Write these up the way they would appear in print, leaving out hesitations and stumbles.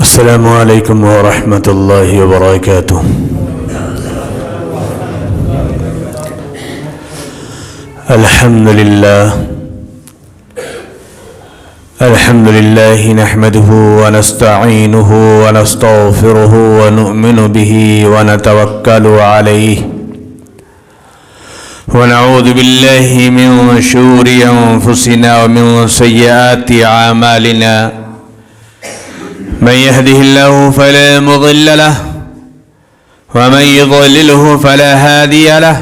السلام علیکم ورحمۃ اللہ وبرکاتہ۔ الحمد للہ نحمده ونستعینه ونستغفره ونؤمن به ونتوکل علیہ ونعوذ باللہ من شرور انفسنا ومن سیئات اعمالنا من يهده الله فلا مضل له ومن يضلله فلا هادي له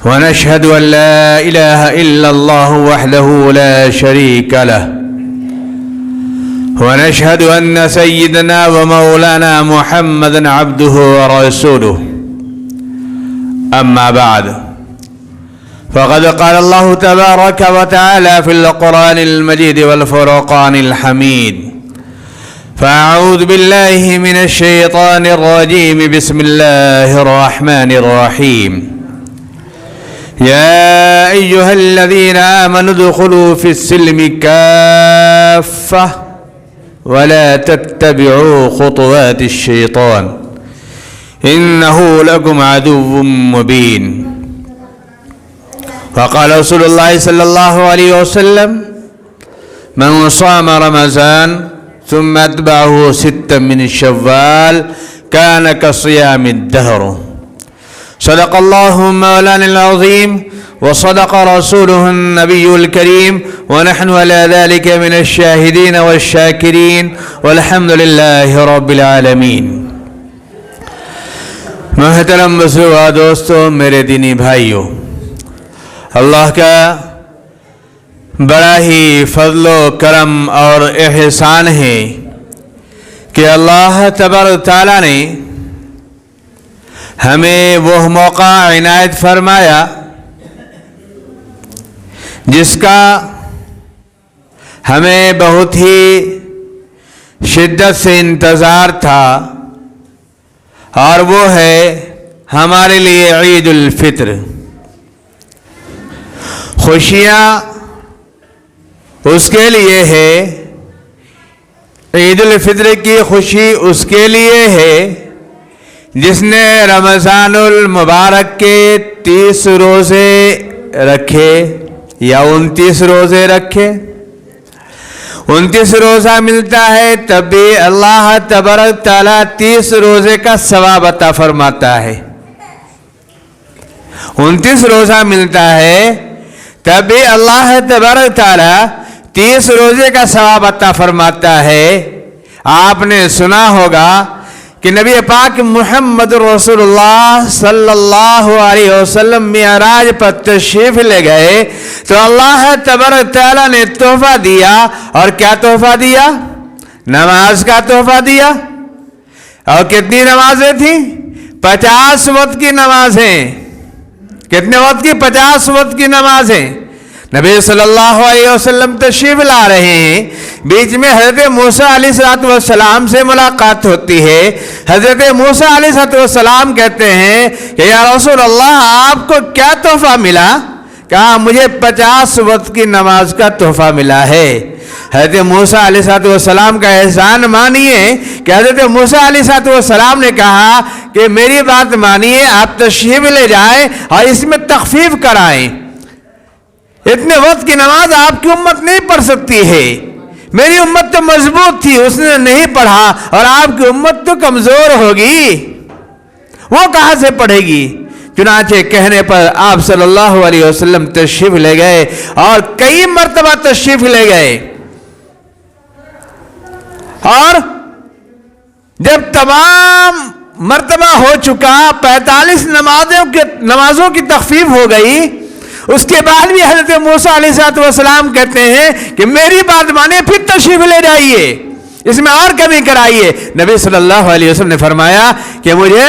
ونشهد أن لا إله إلا الله وحده لا شريك له ونشهد أن سيدنا ومولانا محمدا عبده ورسوله أما بعد فقد قال الله تبارك وتعالى في القرآن المجيد والفرقان الحميد فأعوذ بالله من الشيطان الرجيم بسم الله الرحمن الرحيم يا أيها الذين آمنوا ادخلوا في السلم كافة ولا تتبعوا خطوات الشيطان إنه لكم عدو مبين وقال رسول الله صلى الله عليه وسلم من صام رمضان ثم اتبعه ستا من شوال كان كصيام الدهر صدق الله مولانا العظيم وصدق رسوله النبي الكريم ونحن على ذلك من الشاهدين والشاكرين والحمد لله رب العالمين۔ محترم بزرگوں دوستو، میرے دینی بھائیو، اللہ کا بڑا ہی فضل و کرم اور احسان ہے کہ اللہ تبارک تعالیٰ نے ہمیں وہ موقع عنایت فرمایا جس کا ہمیں بہت ہی شدت سے انتظار تھا، اور وہ ہے ہمارے لیے عید الفطر۔ خوشیاں اس کے لیے ہے، عید الفطر کی خوشی اس کے لیے ہے جس نے رمضان المبارک کے 30 روزے رکھے یا 29 روزے رکھے۔ 29 روزہ ملتا ہے تب بھی اللہ تبارک تعالیٰ 30 روزے کا ثواب عطا فرماتا ہے۔ 29 روزہ ملتا ہے تب بھی اللہ تبارک تعالیٰ 30 روزے کا ثواب عطا فرماتا ہے۔ آپ نے سنا ہوگا کہ نبی پاک محمد رسول اللہ صلی اللہ علیہ وسلم معراج پر تشریف لے گئے تو اللہ تبارک تعالیٰ نے تحفہ دیا، اور کیا تحفہ دیا؟ نماز کا تحفہ دیا۔ اور کتنی نمازیں تھیں؟ 50 وقت کی نمازیں۔ کتنے وقت کی؟ 50 وقت کی نمازیں۔ نبی صلی اللہ علیہ وسلم تشریف لا رہے ہیں، بیچ میں حضرت موسیٰ علیہ السلام سے ملاقات ہوتی ہے۔ حضرت موسیٰ علیہ السلام کہتے ہیں کہ یا رسول اللہ، آپ کو کیا تحفہ ملا؟ کہا مجھے 50 وقت کی نماز کا تحفہ ملا ہے۔ حضرت موسیٰ علیہ السلام کا احسان مانیے کہ حضرت موسیٰ علیہ السلام نے کہا کہ میری بات مانیے، آپ تشریف لے جائیں اور اس میں تخفیف کرائیں۔ اتنے وقت کی نماز آپ کی امت نہیں پڑھ سکتی ہے، میری امت تو مضبوط تھی، اس نے نہیں پڑھا، اور آپ کی امت تو کمزور ہوگی، وہ کہاں سے پڑھے گی؟ چنانچہ کہنے پر آپ صلی اللہ علیہ وسلم تشریف لے گئے، اور کئی مرتبہ تشریف لے گئے، اور جب تمام مرتبہ ہو چکا، 45 نمازوں کی تخفیف ہو گئی، اس کے بعد بھی حضرت موسیٰ علیہ السلام کہتے ہیں کہ میری بات مانے، پھر تشریف لے جائیے، اس میں اور کمی کرائیے۔ نبی صلی اللہ علیہ وسلم نے فرمایا کہ مجھے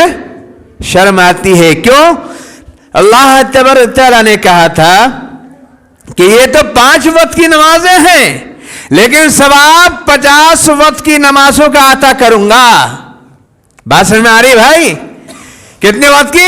شرم آتی ہے۔ کیوں؟ اللہ تبارک تعالیٰ نے کہا تھا کہ یہ تو 5 وقت کی نمازیں ہیں، لیکن ثواب 50 وقت کی نمازوں کا عطا کروں گا۔ بات سمجھ میں آ رہی بھائی؟ کتنے وقت کی؟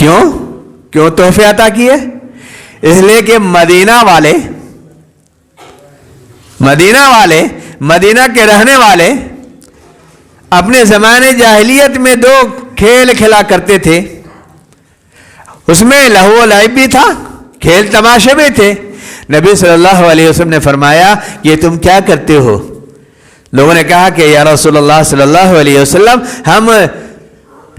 کیوں تحفے عطا کیے؟ اس لیے کہ مدینہ والے مدینہ کے رہنے والے اپنے زمانے جاہلیت میں 2 کھیل کھیلا کرتے تھے. اس میں لہو و لعب بھی تھا, کھیل تماشے بھی تھے. نبی صلی اللہ علیہ وسلم نے فرمایا یہ تم کیا کرتے ہو؟ لوگوں نے کہا کہ یا رسول اللہ صلی اللہ علیہ وسلم ہم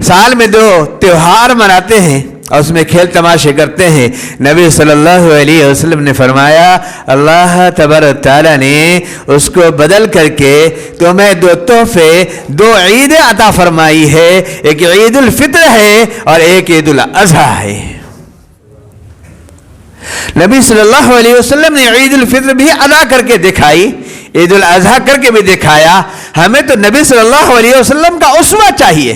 سال میں 2 تہوار مناتے ہیں اور اس میں کھیل تماشے کرتے ہیں. نبی صلی اللہ علیہ وسلم نے فرمایا اللہ تبارک تعالیٰ نے اس کو بدل کر کے تمہیں 2 تحفے 2 عیدیں عطا فرمائی ہے. ایک عید الفطر ہے اور ایک عید الاضحیٰ ہے. نبی صلی اللہ علیہ وسلم نے عید الفطر بھی ادا کر کے دکھائی, عید الاضحیٰ کر کے بھی دکھایا. ہمیں تو نبی صلی اللہ علیہ وسلم کا اسوہ چاہیے,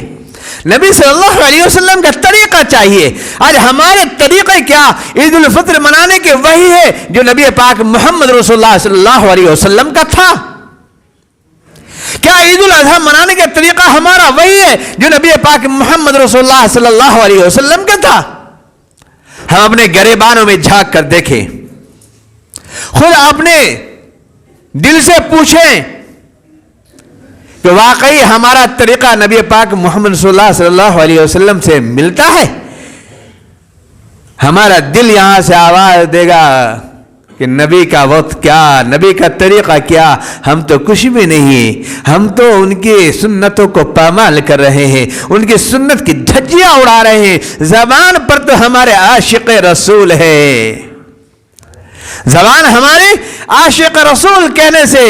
نبی صلی اللہ علیہ وسلم کا طریقہ چاہیے. آج ہمارے طریقے کیا عید الفطر منانے کے وہی ہے جو نبی پاک محمد رسول اللہ صلی اللہ علیہ وسلم کا تھا؟ کیا عید الاضحیٰ منانے کا طریقہ ہمارا وہی ہے جو نبی پاک محمد رسول اللہ صلی اللہ علیہ وسلم کا تھا؟ ہم اپنے گریبانوں میں جھانک کر دیکھیں, خود اپنے دل سے پوچھیں کہ واقعی ہمارا طریقہ نبی پاک محمد صلی اللہ علیہ وسلم سے ملتا ہے؟ ہمارا دل یہاں سے آواز دے گا کہ نبی کا وقت کیا, نبی کا طریقہ کیا, ہم تو کچھ بھی نہیں, ہم تو ان کی سنتوں کو پامال کر رہے ہیں, ان کی سنت کی دھجیاں اڑا رہے ہیں. زبان پر تو ہمارے عاشق رسول ہے, زبان ہمارے عاشق رسول کہنے سے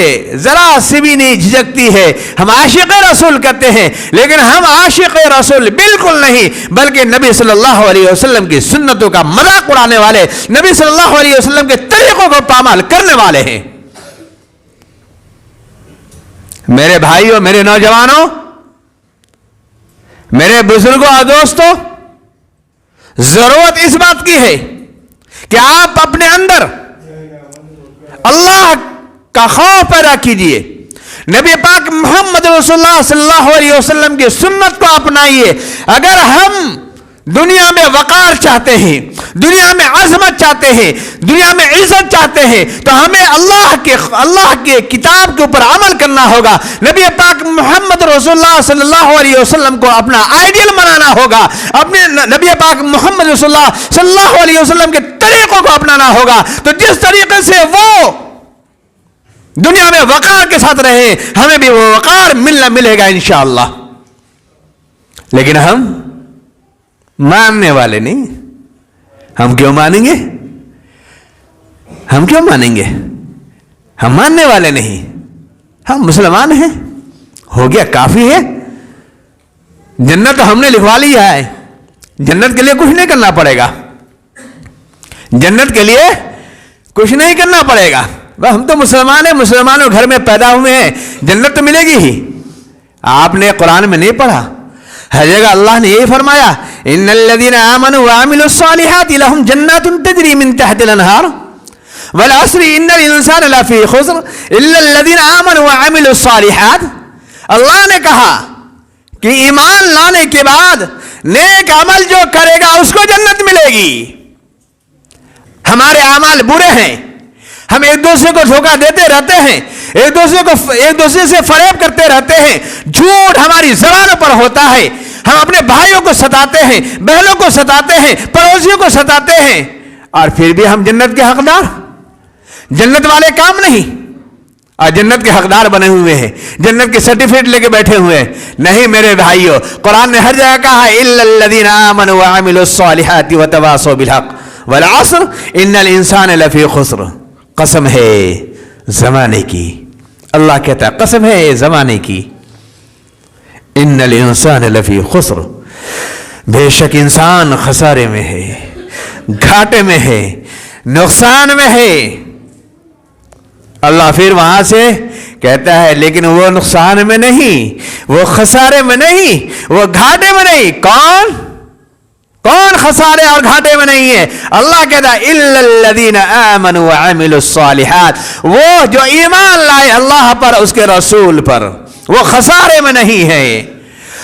ذرا سی بھی نہیں جھجکتی ہے. ہم عاشق رسول کہتے ہیں لیکن ہم عاشق رسول بالکل نہیں, بلکہ نبی صلی اللہ علیہ وسلم کی سنتوں کا مذاق اڑانے والے, نبی صلی اللہ علیہ وسلم کے طریقوں کو پامال کرنے والے ہیں. میرے بھائیوں, میرے نوجوانوں, میرے بزرگوں اور دوستوں, ضرورت اس بات کی ہے کہ آپ اپنے اندر اللہ کا خوف پیدا کیجئے, نبی پاک محمد رسول اللہ صلی اللہ علیہ وسلم کی سنت کو اپنائیے. اگر ہم دنیا میں وقار چاہتے ہیں, دنیا میں عظمت چاہتے ہیں, دنیا میں عزت چاہتے ہیں, تو ہمیں اللہ کے کتاب کے اوپر عمل کرنا ہوگا. نبی پاک محمد رسول اللہ صلی اللہ علیہ وسلم کو اپنا آئیڈیل بنانا ہوگا, اپنے نبی پاک محمد رسول اللہ صلی اللہ علیہ وسلم کے طریقوں کو اپنانا ہوگا. تو جس طریقے سے وہ دنیا میں وقار کے ساتھ رہے, ہمیں بھی وہ وقار ملے گا انشاءاللہ. لیکن ہم ماننے والے نہیں. ہم کیوں مانیں گے؟ ہم کیوں مانیں گے؟ ہم ماننے والے نہیں, ہم مسلمان ہیں, ہو گیا, کافی ہے. جنت ہم نے لکھوا لیا ہے, جنت کے لیے کچھ نہیں کرنا پڑے گا, جنت کے لیے کچھ نہیں کرنا پڑے گا. ہم تو مسلمان ہیں, مسلمانوں گھر میں پیدا ہوئے ہیں, جنت تو ملے گی ہی. آپ نے قرآن میں نہیں پڑھا؟ ہر جگہ اللہ نے یہی فرمایا ان الذين آمنوا وعملوا الصالحات لهم جنات تجري من تحت الانهار والعصر ان الانسان لفی خسر الا الذين آمنوا وعملوا الصالحات. اللہ نے کہا کہ ایمان لانے کے بعد نیک عمل جو کرے گا اس کو جنت ملے گی. ہمارے اعمال برے ہیں, ہم ایک دوسرے کو دھوکہ دیتے رہتے ہیں, ایک دوسرے سے فریب کرتے رہتے ہیں, جھوٹ ہماری زبانوں پر ہوتا ہے, ہم اپنے بھائیوں کو ستاتے ہیں, بہنوں کو ستاتے ہیں, پڑوسیوں کو ستاتے ہیں, اور پھر بھی ہم جنت کے حقدار, جنت والے کام نہیں, اور جنت کے حقدار بنے ہوئے ہیں, جنت کے سرٹیفکیٹ لے کے بیٹھے ہوئے ہیں. نہیں میرے بھائیوں, قرآن نے ہر جگہ کہا الا الذين آمنوا وعملوا الصالحات وتواصوا بالحق والعصر ان الانسان لفی خسر. قسم ہے زمانے کی, اللہ کہتا ہے قسم ہے زمانے کی, ان الانسان لفی خسر, بے شک انسان خسارے میں ہے, گھاٹے میں ہے, نقصان میں ہے. اللہ پھر وہاں سے کہتا ہے لیکن وہ نقصان میں نہیں, وہ خسارے میں نہیں, وہ گھاٹے میں نہیں. کون خسارے اور گھاٹے میں نہیں ہے؟ اللہ کہتا ہے الا الذین آمنوا وعملوا الصالحات, وہ جو ایمان لائے اللہ پر, اس کے رسول پر, وہ خسارے میں نہیں ہے.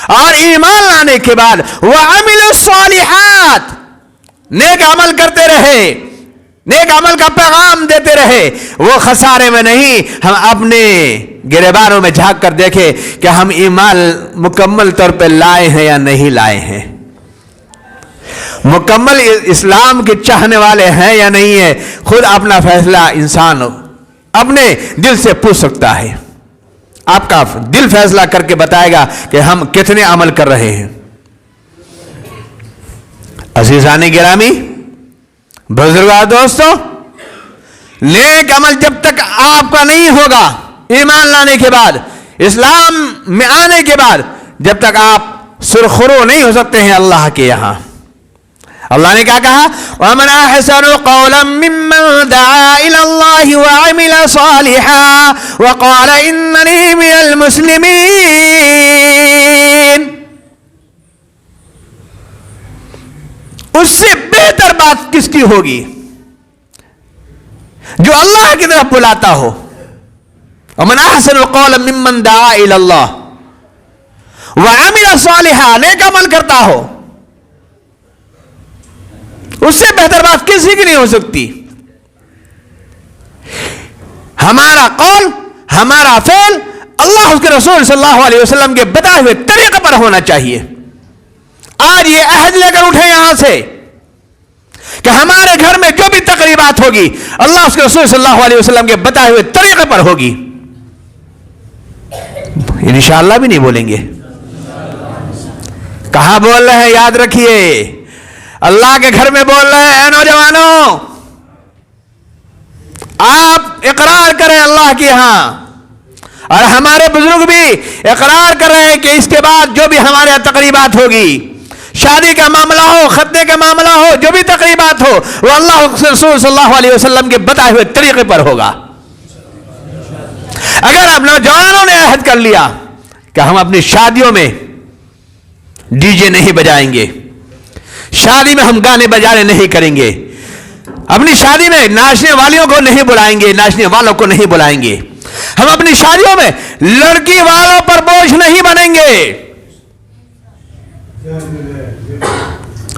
اور ایمان لانے کے بعد وَعَمِلُوا الصَّالِحَاتِ نیک عمل کرتے رہے, نیک عمل کا پیغام دیتے رہے, وہ خسارے میں نہیں. ہم اپنے گریبانوں میں جھانک کر دیکھیں کہ ہم ایمان مکمل طور پہ لائے ہیں یا نہیں لائے ہیں, مکمل اسلام کے چاہنے والے ہیں یا نہیں ہیں. خود اپنا فیصلہ انسان اپنے دل سے پوچھ سکتا ہے. آپ کا دل فیصلہ کر کے بتائے گا کہ ہم کتنے عمل کر رہے ہیں. عزیزان گرامی, بزرگوں, دوستوں, نیک عمل جب تک آپ کا نہیں ہوگا ایمان لانے کے بعد, اسلام میں آنے کے بعد, جب تک آپ سرخرو نہیں ہو سکتے ہیں اللہ کے یہاں. اللہ نے کیا کہا؟ وَمَنْ أَحْسَنُ قَوْلًا مِّمَّنْ دَعَا إِلَى اللَّهِ وَعَمِلَ صَالِحًا وَقَالَ إِنَّنِي مِنَ الْمُسْلِمِينَ. اس سے بہتر بات کس کی ہوگی جو اللہ کی طرف بلاتا ہو. وَمَنْ أَحْسَنُ قَوْلًا مِّمَّنْ دَعَا إِلَى اللَّهِ وَعَمِلَ صَالِحًا, نیک عمل کرتا ہو. اس سے بہتر بات کسی کی نہیں ہو سکتی. ہمارا قول, ہمارا فعل اللہ اس کے رسول صلی اللہ علیہ وسلم کے بتائے ہوئے طریقے پر ہونا چاہیے. آج یہ عہد لے کر اٹھے یہاں سے کہ ہمارے گھر میں جو بھی تقریبات ہوگی اللہ اس کے رسول صلی اللہ علیہ وسلم کے بتائے ہوئے طریقے پر ہوگی. انشاءاللہ بھی نہیں بولیں گے. کہاں بول رہے ہیں؟ یاد رکھیے, اللہ کے گھر میں بول رہے ہیں. نوجوانوں, آپ اقرار کریں اللہ کے یہاں, اور ہمارے بزرگ بھی اقرار کر رہے ہیں کہ اس کے بعد جو بھی ہمارے یہاں تقریبات ہوگی, شادی کا معاملہ ہو, ختنے کا معاملہ ہو, جو بھی تقریبات ہو, وہ اللہ کے رسول صلی اللہ علیہ وسلم کے بتائے ہوئے طریقے پر ہوگا. اگر آپ نوجوانوں نے عہد کر لیا کہ ہم اپنی شادیوں میں ڈی جے نہیں بجائیں گے, شادی میں ہم گانے بجانے نہیں کریں گے, اپنی شادی میں ناچنے والیوں کو نہیں بلائیں گے, ناچنے والوں کو نہیں بلائیں گے, ہم اپنی شادیوں میں لڑکی والوں پر بوجھ نہیں بنیں گے,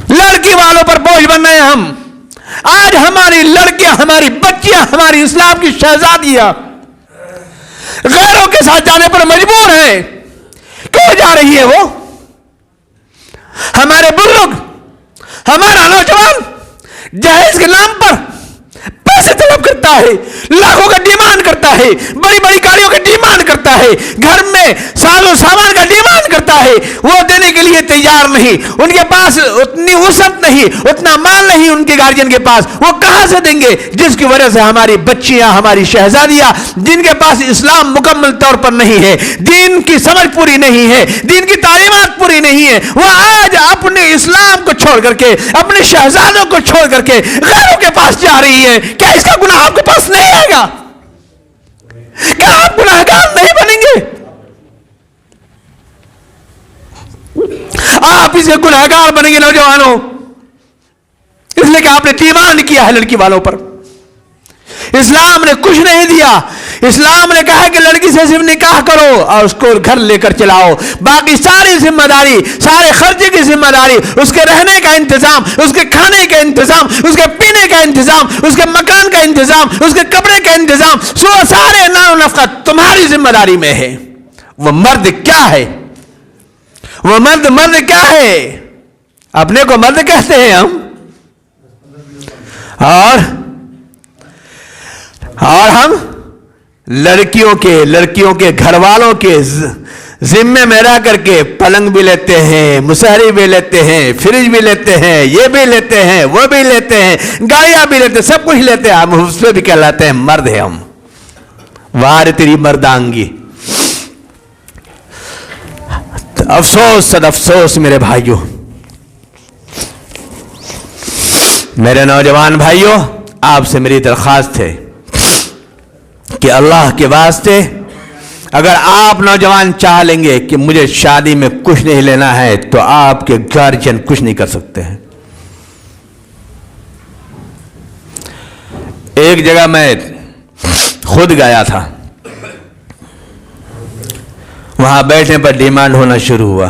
لڑکی والوں پر بوجھ بن رہے ہیں ہم. آج ہماری لڑکیاں, ہماری بچیاں, ہماری اسلام کی شہزادیاں غیروں کے ساتھ جانے پر مجبور ہیں. کیوں جا رہی ہے وہ؟ ہمارے بزرگ, ہمارا نوجوان جہیز کے نام پر پیسے طلب کرتا ہے, لاکھوں کا ڈیمانڈ کرتا ہے, بڑی بڑی گاڑیوں کا ڈیمانڈ کرتا ہے, گھر میں ساز و سامان کا ڈیمانڈ کرتا ہے. وہ دینے کے لیے تیار نہیں, ان کے پاس اتنی وسعت نہیں, اتنا مال نہیں ان کے گارجین کے پاس. وہ کہاں سے دیں گے؟ جس کی وجہ سے ہماری بچیاں, ہماری شہزادیاں جن کے پاس اسلام مکمل طور پر نہیں ہے, دین کی سمجھ پوری نہیں ہے, دین کی تعلیمات پوری نہیں ہے, وہ آج اپنے اسلام کو چھوڑ کر کے, اپنے شہزادوں کو چھوڑ کر کے غیروں کے پاس جا رہی ہے. کیا اس کا گناہ آپ کے پاس نہیں آئے گا؟ کیا آپ گناہگار نہیں بنیں گے؟ آپ اسے گناہگار بنیں گے نوجوانوں, اس لیے کہ آپ نے ڈیمانڈ کیا ہے لڑکی والوں پر. اسلام نے کچھ نہیں دیا. اسلام نے کہا کہ لڑکی سے صرف نکاح کرو اور اس کو گھر لے کر چلاؤ, باقی ساری ذمہ داری, سارے خرچے کی ذمہ داری, اس کے رہنے کا انتظام, اس کے کھانے کا انتظام, اس کے پینے کا انتظام, اس کے مکان کا انتظام, اس کے کپڑے کا انتظام, سارے نان و نفقہ تمہاری ذمہ داری میں ہے. وہ مرد کیا ہے؟ وہ مرد کیا ہے؟ اپنے کو مرد کہتے ہیں ہم, اور ہم لڑکیوں کے گھر والوں کے ذمے میں رہ کر کے پلنگ بھی لیتے ہیں, مسہری بھی لیتے ہیں, فریج بھی لیتے ہیں, یہ بھی لیتے ہیں, وہ بھی لیتے ہیں, گاڑیاں بھی لیتے ہیں, سب کچھ لیتے ہیں. ہم اس پہ بھی کہلاتے ہیں مرد ہیں ہم. وار تیری مردانگی. افسوس, صد افسوس میرے بھائیوں, میرے نوجوان بھائیوں, آپ سے میری درخواست ہے کہ اللہ کے واسطے اگر آپ نوجوان چاہ لیں گے کہ مجھے شادی میں کچھ نہیں لینا ہے, تو آپ کے گارجین کچھ نہیں کر سکتے ہیں. ایک جگہ میں خود گیا تھا, وہاں بیٹھنے پر ڈیمانڈ ہونا شروع ہوا.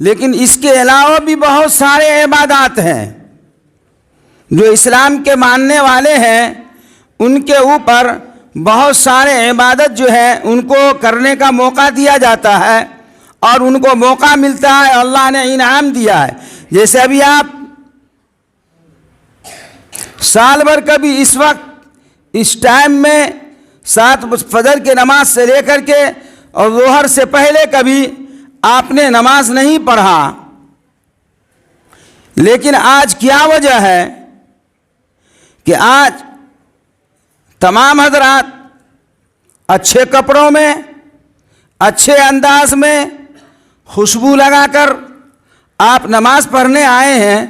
لیکن اس کے علاوہ بھی بہت سارے عبادات ہیں جو اسلام کے ماننے والے ہیں، ان کے اوپر بہت سارے عبادت جو ہے ان کو کرنے کا موقع دیا جاتا ہے اور ان کو موقع ملتا ہے، اللہ نے انعام دیا ہے۔ جیسے ابھی آپ سال بھر کبھی اس وقت اس ٹائم میں 7 فجر کے نماز سے لے کر کے اور ظہر سے پہلے کبھی آپ نے نماز نہیں پڑھا، لیکن آج کیا وجہ ہے کہ آج تمام حضرات اچھے کپڑوں میں، اچھے انداز میں خوشبو لگا کر آپ نماز پڑھنے آئے ہیں۔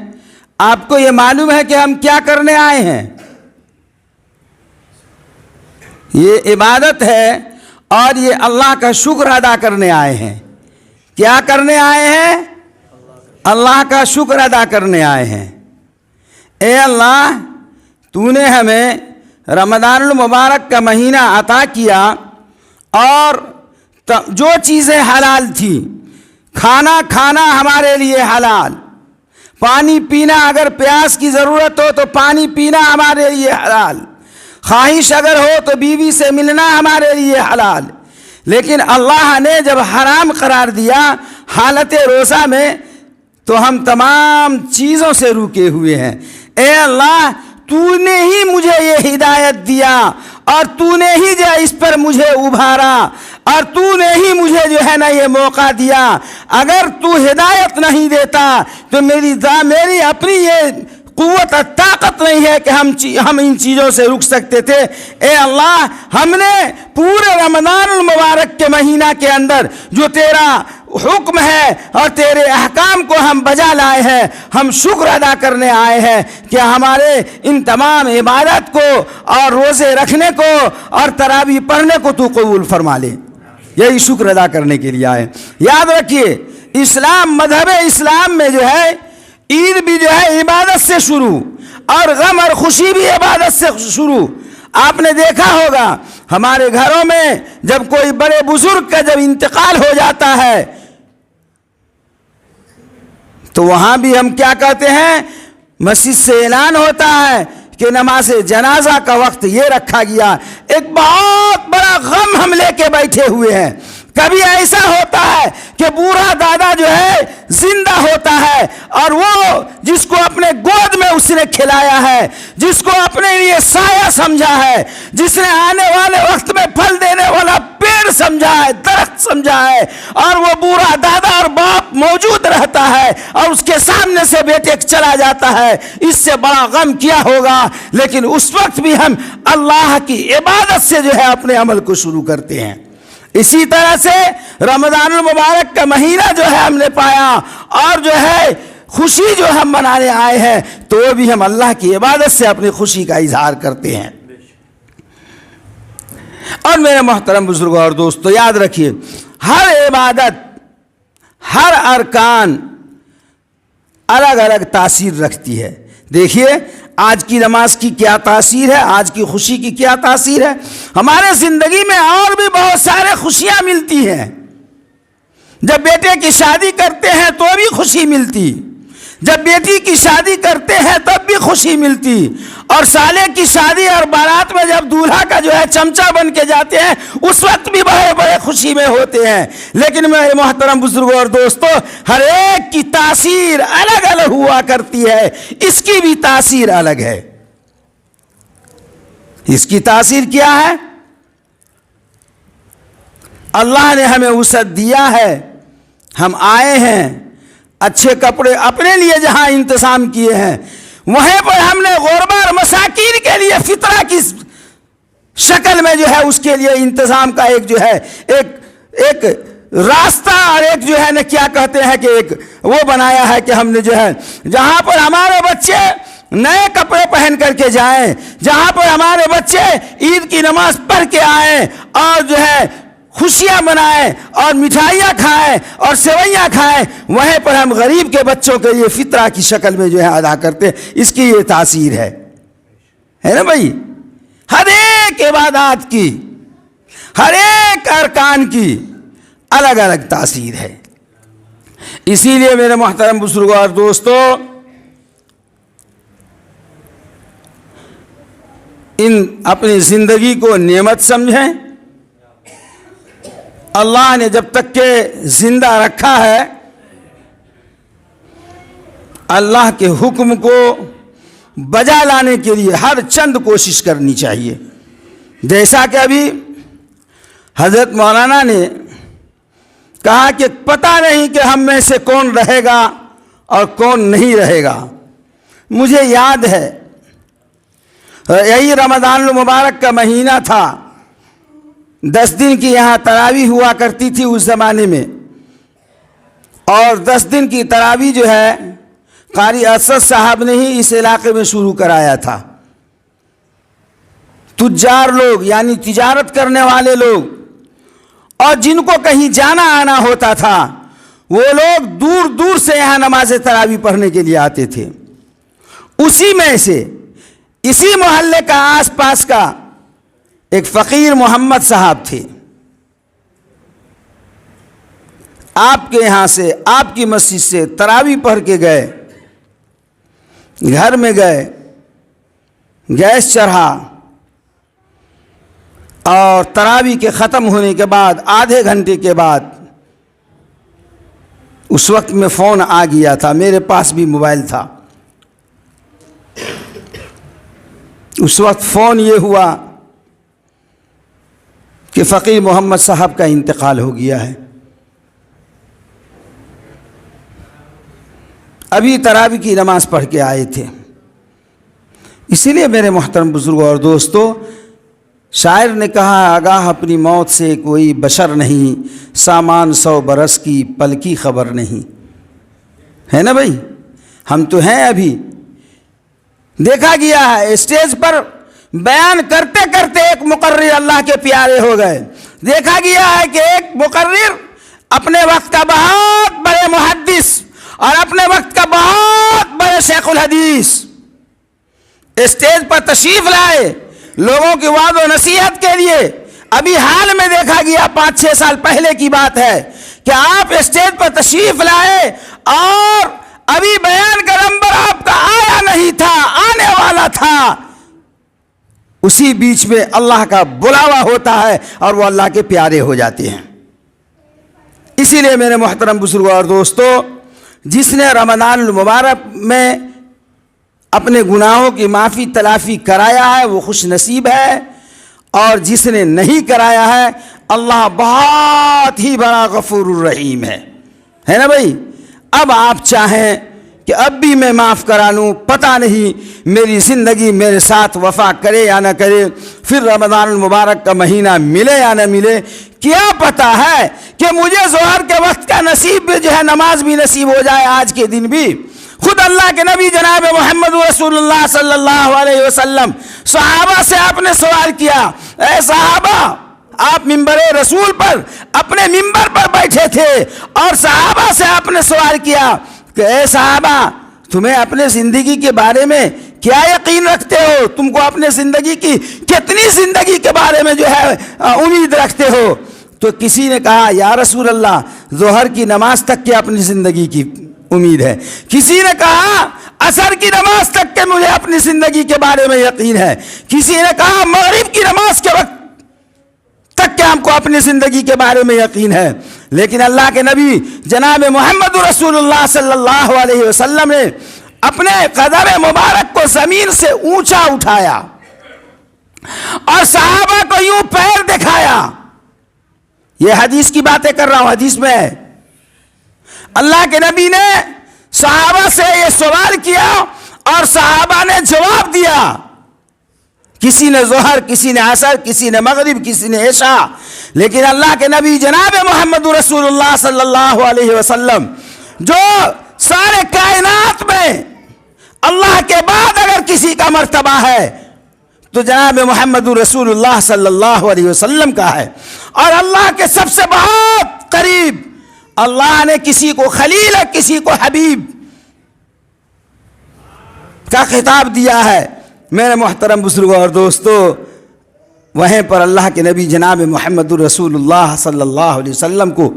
آپ کو یہ معلوم ہے کہ ہم کیا کرنے آئے ہیں؟ یہ عبادت ہے اور یہ اللہ کا شکر ادا کرنے آئے ہیں۔ کیا کرنے آئے ہیں؟ اللہ کا شکر ادا کرنے آئے ہیں۔ اے اللہ، تو نے ہمیں رمضان المبارک کا مہینہ عطا کیا اور جو چیزیں حلال تھی، کھانا کھانا ہمارے لیے حلال، پانی پینا، اگر پیاس کی ضرورت ہو تو پانی پینا ہمارے لیے حلال، خواہش اگر ہو تو بیوی سے ملنا ہمارے لیے حلال، لیکن اللہ نے جب حرام قرار دیا حالت روزہ میں تو ہم تمام چیزوں سے روکے ہوئے ہیں۔ اے اللہ، تو نے ہی مجھے یہ ہدایت دیا اور تو نے ہی جو اس پر مجھے ابھارا اور تو نے ہی مجھے جو ہے نا یہ موقع دیا۔ اگر تو ہدایت نہیں دیتا تو میری اپنی یہ قوت اور طاقت نہیں ہے کہ ہم ان چیزوں سے رک سکتے تھے۔ اے اللہ، ہم نے پورے رمضان المبارک کے مہینہ کے اندر جو تیرا حکم ہے اور تیرے احکام کو ہم بجا لائے ہیں، ہم شکر ادا کرنے آئے ہیں کہ ہمارے ان تمام عبادت کو اور روزے رکھنے کو اور تراویح پڑھنے کو تو قبول فرما لے۔ یہی شکر ادا کرنے کے لیے آئے۔ یاد رکھیے، اسلام، مذہب اسلام میں جو ہے عید بھی جو ہے عبادت سے شروع اور غم اور خوشی بھی عبادت سے شروع۔ آپ نے دیکھا ہوگا ہمارے گھروں میں جب کوئی بڑے بزرگ کا جب انتقال ہو جاتا ہے تو وہاں بھی ہم کیا کہتے ہیں؟ مسجد سے اعلان ہوتا ہے کہ نماز جنازہ کا وقت یہ رکھا گیا۔ ایک بہت بڑا غم ہم لے کے بیٹھے ہوئے ہیں۔ کبھی ایسا ہوتا ہے کہ بوڑھا دادا جو ہے زندہ ہوتا ہے اور وہ جس کو اپنے گود میں اس نے کھلایا ہے، جس کو اپنے لیے سایہ سمجھا ہے، جس نے آنے والے وقت میں پھل دینے والا پیڑ سمجھا ہے، درخت سمجھا ہے، اور وہ بوڑھا دادا اور باپ موجود رہتا ہے اور اس کے سامنے سے بیٹے چلا جاتا ہے، اس سے بڑا غم کیا ہوگا؟ لیکن اس وقت بھی ہم اللہ کی عبادت سے جو ہے اپنے عمل کو شروع کرتے ہیں۔ اسی طرح سے رمضان المبارک کا مہینہ جو ہے ہم نے پایا اور جو ہے خوشی جو ہم منانے آئے ہیں تو وہ بھی ہم اللہ کی عبادت سے اپنی خوشی کا اظہار کرتے ہیں۔ اور میرے محترم بزرگوں اور دوستو، یاد رکھیے، ہر عبادت، ہر ارکان الگ الگ تاثیر رکھتی ہے۔ دیکھیے آج کی نماز کی کیا تاثیر ہے، آج کی خوشی کی کیا تاثیر ہے۔ ہمارے زندگی میں اور بھی بہت سارے خوشیاں ملتی ہیں۔ جب بیٹے کی شادی کرتے ہیں تو بھی خوشی ملتی، جب بیٹی کی شادی کرتے ہیں تب بھی خوشی ملتی، اور سالے کی شادی اور بارات میں جب دولہا کا جو ہے چمچہ بن کے جاتے ہیں اس وقت بھی بڑے بڑے خوشی میں ہوتے ہیں۔ لیکن میرے محترم بزرگوں اور دوستو، ہر ایک کی تاثیر الگ الگ ہوا کرتی ہے۔ اس کی بھی تاثیر الگ ہے۔ اس کی تاثیر کیا ہے؟ اللہ نے ہمیں وسعت دیا ہے، ہم آئے ہیں، اچھے کپڑے اپنے لیے جہاں انتظام کیے ہیں وہیں پر ہم نے غربا اور مساکین کے لیے فطرہ کی شکل میں جو ہے اس کے لیے انتظام کا ایک جو ہے ایک راستہ اور ایک جو ہے نا کیا کہتے ہیں کہ ایک وہ بنایا ہے کہ ہم نے جو ہے جہاں پر ہمارے بچے نئے کپڑے پہن کر کے جائیں، جہاں پر ہمارے بچے عید کی نماز پڑھ کے آئیں اور جو ہے خوشیاں منائیں اور مٹھائیاں کھائیں اور سوئیاں کھائیں، وہیں پر ہم غریب کے بچوں کے لیے فطرہ کی شکل میں جو ہے ادا کرتے ہیں۔ اس کی یہ تاثیر ہے نا بھائی؟ ہر ایک عبادات کی، ہر ایک ارکان کی الگ الگ تاثیر ہے۔ اسی لیے میرے محترم بزرگوں اور دوستو، اپنی زندگی کو نعمت سمجھیں۔ اللہ نے جب تک کہ زندہ رکھا ہے، اللہ کے حکم کو بجا لانے کے لیے ہر چند کوشش کرنی چاہیے۔ جیسا کہ ابھی حضرت مولانا نے کہا کہ پتہ نہیں کہ ہم میں سے کون رہے گا اور کون نہیں رہے گا۔ مجھے یاد ہے یہی رمضان المبارک کا مہینہ تھا، 10 دن کی یہاں تراویح ہوا کرتی تھی اس زمانے میں، اور 10 دن کی تراویح جو ہے قاری اسد صاحب نے ہی اس علاقے میں شروع کرایا تھا۔ تجار لوگ یعنی تجارت کرنے والے لوگ اور جن کو کہیں جانا آنا ہوتا تھا، وہ لوگ دور دور سے یہاں نماز تراویح پڑھنے کے لیے آتے تھے۔ اسی میں سے اسی محلے کا آس پاس کا ایک فقیر محمد صاحب تھے، آپ کے یہاں سے، آپ کی مسجد سے تراویح پڑھ کے گئے، گھر میں گئے، گیس چڑھا، اور تراویح کے ختم ہونے کے بعد آدھے گھنٹے کے بعد اس وقت میں فون آ گیا تھا، میرے پاس بھی موبائل تھا۔ اس وقت فون یہ ہوا کہ فقیر محمد صاحب کا انتقال ہو گیا ہے۔ ابھی تراویح کی نماز پڑھ کے آئے تھے۔ اسی لیے میرے محترم بزرگوں اور دوستو، شاعر نے کہا آگاہ اپنی موت سے کوئی بشر نہیں، سامان 100 برس کی پل کی خبر نہیں، ہے نا بھائی؟ ہم تو ہیں ابھی۔ دیکھا گیا ہے اسٹیج پر بیان کرتے کرتے ایک مقرر اللہ کے پیارے ہو گئے۔ دیکھا گیا ہے کہ ایک مقرر اپنے وقت کا بہت بڑے محدث اور اپنے وقت کا بہت بڑے شیخ الحدیث اسٹیج پر تشریف لائے لوگوں کی وعظ و نصیحت کے لیے۔ ابھی حال میں دیکھا گیا 5-6 سال پہلے کی بات ہے کہ آپ اسٹیج پر تشریف لائے اور ابھی بیان کا نمبر آپ کا آیا نہیں تھا، آنے والا تھا۔ اسی بیچ میں اللہ کا بلاوا ہوتا ہے اور وہ اللہ کے پیارے ہو جاتے ہیں۔ اسی لیے میرے محترم بزرگوں اور دوستو، جس نے رمضان المبارک میں اپنے گناہوں کی معافی تلافی کرایا ہے وہ خوش نصیب ہے، اور جس نے نہیں کرایا ہے اللہ بہت ہی بڑا غفور الرحیم ہے نا بھائی؟ اب آپ چاہیں کہ اب بھی میں معاف کرا لوں، پتہ نہیں میری زندگی میرے ساتھ وفا کرے یا نہ کرے، پھر رمضان المبارک کا مہینہ ملے یا نہ ملے، کیا پتہ ہے کہ مجھے ظہر کے وقت کا نصیب بھی جو ہے، نماز بھی نصیب ہو جائے آج کے دن بھی۔ خود اللہ کے نبی جناب محمد رسول اللہ صلی اللہ علیہ وسلم صحابہ سے آپ نے سوال کیا، اے صحابہ، آپ ممبر رسول پر اپنے ممبر پر بیٹھے تھے اور صحابہ سے آپ نے سوال کیا کہ اے صحابہ، تمہیں اپنے زندگی کے بارے میں کیا یقین رکھتے ہو؟ تم کو اپنے زندگی کی کتنی زندگی کے بارے میں جو ہے امید رکھتے ہو؟ تو کسی نے کہا یا رسول اللہ، ظہر کی نماز تک کے اپنی زندگی کی امید ہے۔ کسی نے کہا عصر کی نماز تک کے مجھے اپنی زندگی کے بارے میں یقین ہے۔ کسی نے کہا مغرب کی نماز کے وقت تک کہ ہم کو اپنی زندگی کے بارے میں یقین ہے۔ لیکن اللہ کے نبی جناب محمد رسول اللہ صلی اللہ علیہ وسلم نے اپنے قدم مبارک کو زمین سے اونچا اٹھایا اور صحابہ کو یوں پیر دکھایا۔ یہ حدیث کی باتیں کر رہا ہوں، حدیث میں ہے۔ اللہ کے نبی نے صحابہ سے یہ سوال کیا اور صحابہ نے جواب دیا۔ کسی نے ظہر، کسی نے عصر، کسی نے مغرب، کسی نے عشاء، لیکن اللہ کے نبی جناب محمد رسول اللہ صلی اللہ علیہ وسلم جو سارے کائنات میں اللہ کے بعد اگر کسی کا مرتبہ ہے تو جناب محمد رسول اللہ صلی اللہ علیہ وسلم کا ہے، اور اللہ کے سب سے بہت قریب اللہ نے کسی کو خلیل اور کسی کو حبیب کا خطاب دیا ہے۔ میرے محترم بزرگوں اور دوستو، وہیں پر اللہ کے نبی جناب محمد رسول اللہ صلی اللہ علیہ وسلم کو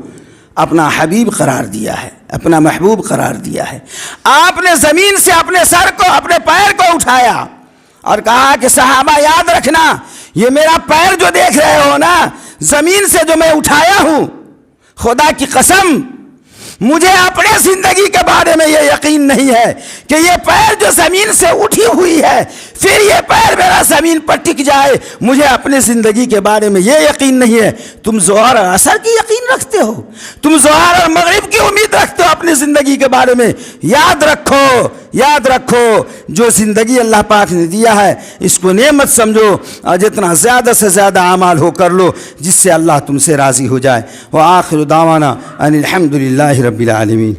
اپنا حبیب قرار دیا ہے، اپنا محبوب قرار دیا ہے۔ آپ نے زمین سے اپنے سر کو، اپنے پیر کو اٹھایا اور کہا کہ صحابہ یاد رکھنا، یہ میرا پیر جو دیکھ رہے ہو نا، زمین سے جو میں اٹھایا ہوں، خدا کی قسم مجھے اپنے زندگی کے بارے میں یہ یقین نہیں ہے کہ یہ پیر جو زمین سے اٹھی ہوئی ہے پھر یہ پیر میرا زمین پر ٹک جائے، مجھے اپنے زندگی کے بارے میں یہ یقین نہیں ہے۔ تم ظہر اور عصر کی یقین رکھتے ہو، تم ظہر اور مغرب کی امید رکھتے ہو اپنی زندگی کے بارے میں۔ یاد رکھو، یاد رکھو، جو زندگی اللہ پاک نے دیا ہے اس کو نعمت سمجھو اور جتنا زیادہ سے زیادہ اعمال ہو کر لو جس سے اللہ تم سے راضی ہو جائے۔ وآخر دعوانا ان الحمد للہ رب العالمین۔